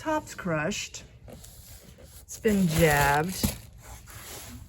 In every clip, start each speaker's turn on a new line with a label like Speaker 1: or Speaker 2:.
Speaker 1: top's crushed. It's been jabbed.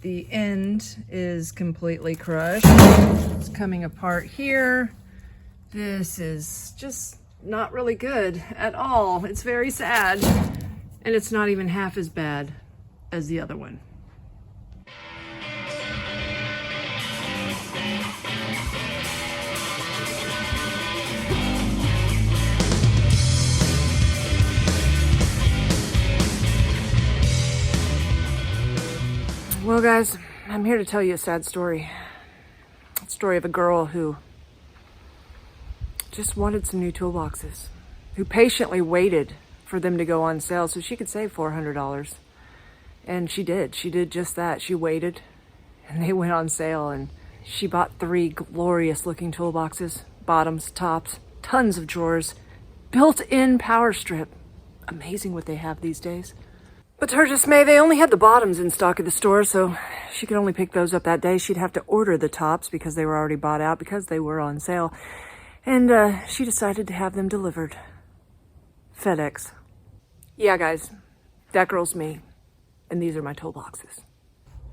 Speaker 1: The end is completely crushed. It's coming apart here. This is just not really good at all. It's very sad. And it's not even half as bad as the other one. Well, guys, I'm here to tell you a sad story. A story of a girl who just wanted some new toolboxes, who patiently waited for them to go on sale so she could save $400. And she did. She did just that. She waited, and they went on sale, and she bought 3 glorious looking toolboxes, bottoms, tops, tons of drawers, built-in power strip. Amazing what they have these days. But to her dismay, they only had the bottoms in stock at the store, so she could only pick those up that day. She'd have to order the tops because they were already bought out because they were on sale. And she decided to have them delivered. FedEx. Yeah, guys, that girl's me. And these are my toolboxes.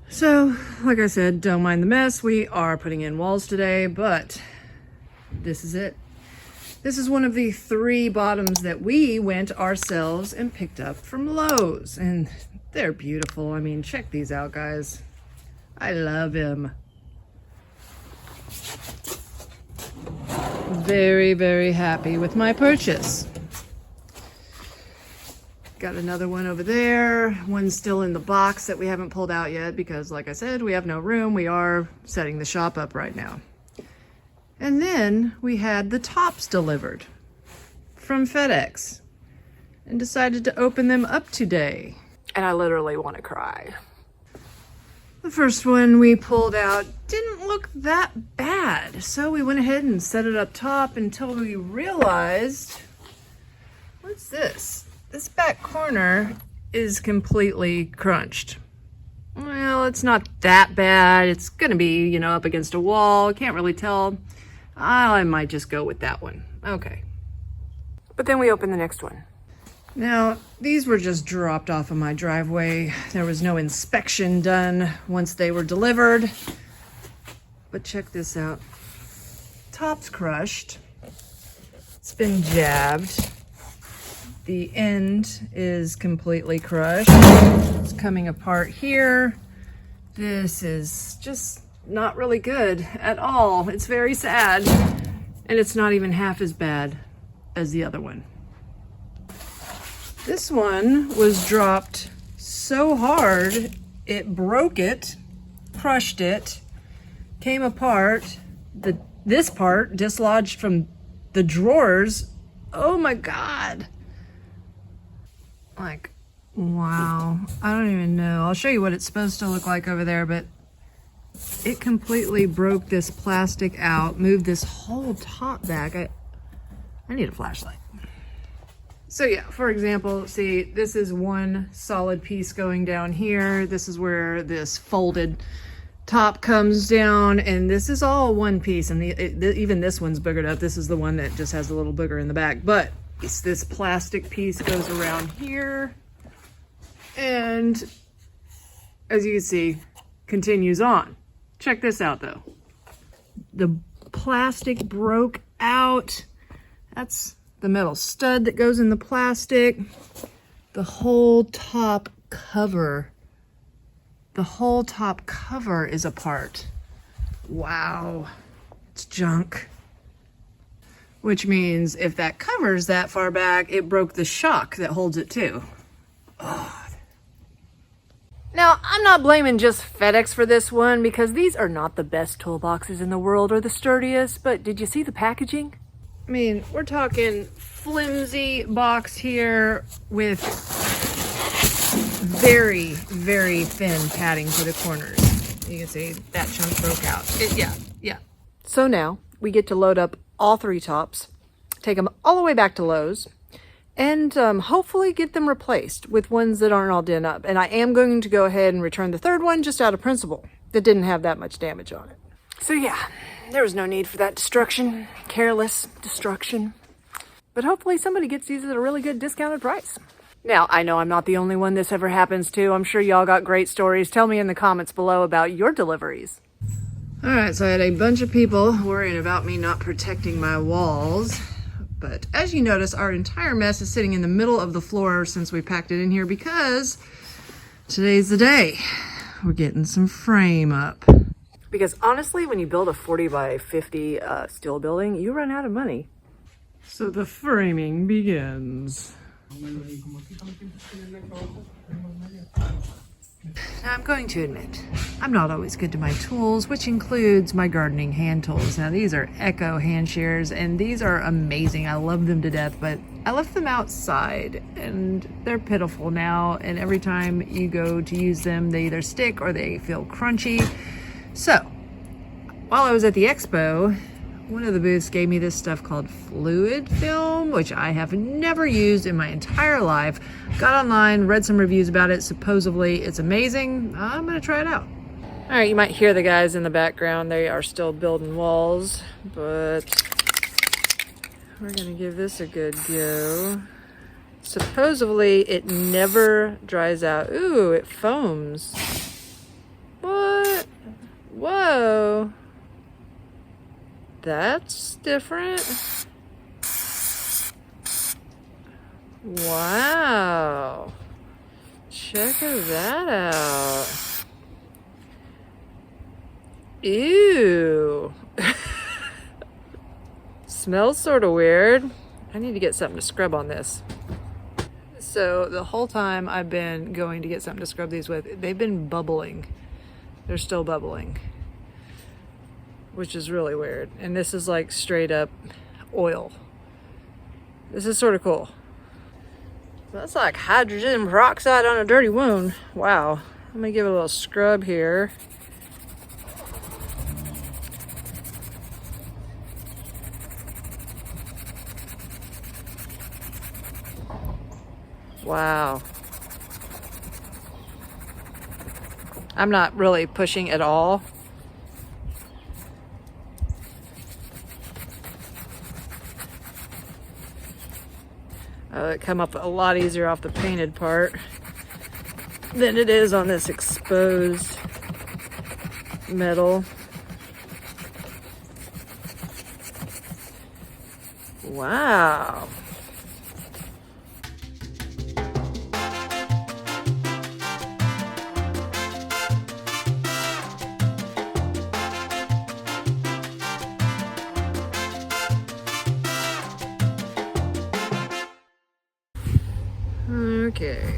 Speaker 1: So, like I said, don't mind the mess. We are putting in walls today, but this is it. This is one of the 3 bottoms that we went ourselves and picked up from Lowe's. And they're beautiful. I mean, check these out, guys. I love them. Very, very happy with my purchase. Got another one over there. One's still in the box that we haven't pulled out yet because, like I said, we have no room. We are setting the shop up right now. And then we had the tops delivered from FedEx and decided to open them up today. And I literally want to cry. The first one we pulled out didn't look that bad. So we went ahead and set it up top until we realized, what's this? This back corner is completely crunched. Well, it's not that bad. It's gonna be, you know, up against a wall. Can't really tell. I might just go with that one. Okay. But then we open the next one. Now, these were just dropped off of my driveway. There was no inspection done once they were delivered. But check this out. Top's crushed. It's been jabbed. The end is completely crushed. It's coming apart here. This is just not really good at all. It's very sad. And it's not even half as bad as the other one. This one was dropped so hard, it broke it, crushed it, came apart. This part dislodged from the drawers. Oh my God. Like, wow. I don't even know. I'll show you what it's supposed to look like over there, but it completely broke this plastic out, moved this whole top back. I need a flashlight. So yeah, for example, see, this is one solid piece going down here. This is where this folded top comes down, and this is all one piece. And even this one's boogered up. This is the one that just has a little booger in the back. But it's this plastic piece goes around here, and as you can see, continues on. Check this out though. The plastic broke out. That's the metal stud that goes in the plastic. The whole top cover. The whole top cover is apart. Wow. It's junk. Which means if that cover's that far back, it broke the shock that holds it too. Oh. Now, I'm not blaming just FedEx for this one because these are not the best toolboxes in the world or the sturdiest, but did you see the packaging? I mean, we're talking flimsy box here with very, very thin padding for the corners. You can see that chunk broke out. Yeah. So now we get to load up all 3 tops, take them all the way back to Lowe's, and hopefully get them replaced with ones that aren't all done up. And I am going to go ahead and return the 3rd one just out of principle that didn't have that much damage on it. So yeah, there was no need for that destruction, careless destruction. But hopefully somebody gets these at a really good discounted price. Now, I know I'm not the only one this ever happens to. I'm sure y'all got great stories. Tell me in the comments below about your deliveries. All right, so I had a bunch of people worrying about me not protecting my walls. But as you notice, our entire mess is sitting in the middle of the floor since we packed it in here because today's the day. We're getting some frame up. Because honestly, when you build a 40 by 50 steel building, you run out of money. So the framing begins. Now I'm going to admit, I'm not always good to my tools, which includes my gardening hand tools. Now these are Echo hand shears and these are amazing. I love them to death, but I left them outside and they're pitiful now. And every time you go to use them, they either stick or they feel crunchy. So while I was at the expo, one of the booths gave me this stuff called fluid film, which I have never used in my entire life. Got online, read some reviews about it. Supposedly it's amazing. I'm gonna try it out. All right, you might hear the guys in the background. They are still building walls, but we're gonna give this a good go. Supposedly it never dries out. Ooh, it foams. What? Whoa. That's different. Wow. Check that out. Ew. Smells sort of weird. I need to get something to scrub on this. So the whole time I've been going to get something to scrub these with, they've been bubbling. They're still bubbling, which is really weird. And this is like straight up oil. This is sort of cool. That's like hydrogen peroxide on a dirty wound. Wow. Let me give it a little scrub here. Wow. I'm not really pushing at all. It come up a lot easier off the painted part than it is on this exposed metal. Wow. Okay,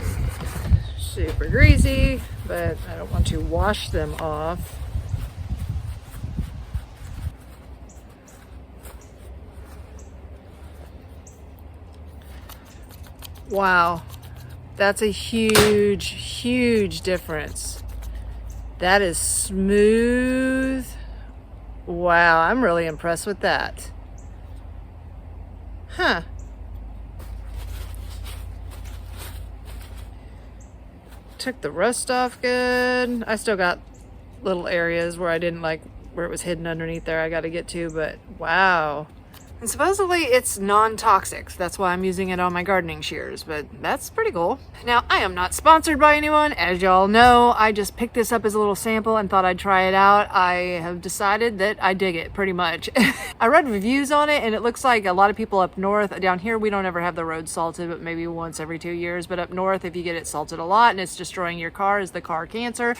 Speaker 1: super greasy, but I don't want to wash them off. Wow, that's a huge, huge difference. That is smooth. Wow, I'm really impressed with that. Huh. Took the rust off good. I still got little areas where I didn't like, where it was hidden underneath there I got to get to, but wow. And supposedly it's non-toxic. That's why I'm using it on my gardening shears, but that's pretty cool. Now, I am not sponsored by anyone. As y'all know, I just picked this up as a little sample and thought I'd try it out. I have decided that I dig it pretty much. I read reviews on it and it looks like a lot of people up north, down here we don't ever have the roads salted, but maybe once every 2 years. But up north, if you get it salted a lot and it's destroying your car, is the car cancer.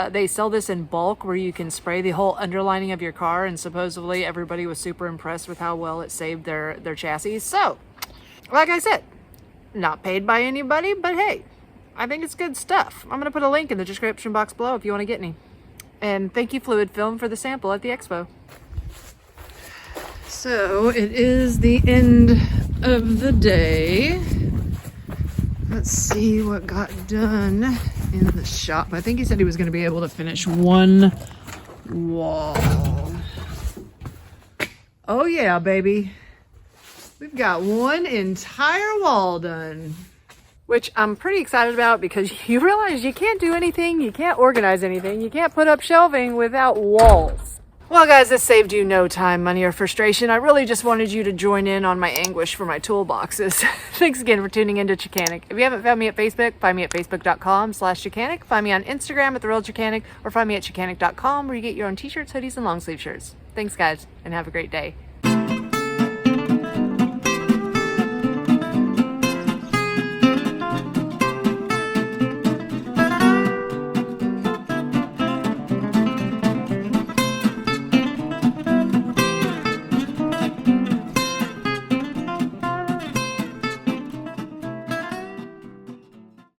Speaker 1: They sell this in bulk where you can spray the whole underlining of your car, and supposedly everybody was super impressed with how well it saved their chassis. So, like I said, not paid by anybody, but hey, I think it's good stuff. I'm going to put a link in the description box below if you want to get any. And thank you, Fluid Film, for the sample at the expo. So, it is the end of the day. Let's see what got done in the shop. I think he said he was going to be able to finish one wall. Oh yeah, baby. We've got one entire wall done. Which I'm pretty excited about because you realize you can't do anything, you can't organize anything, you can't put up shelving without walls. Well, guys, this saved you no time, money, or frustration. I really just wanted you to join in on my anguish for my toolboxes. Thanks again for tuning into Chickanic. If you haven't found me at Facebook, find me at facebook.com/Chickanic. Find me on Instagram at TheRealChickanic, or find me at Chickanic.com, where you get your own t-shirts, hoodies, and long sleeve shirts. Thanks, guys, and have a great day.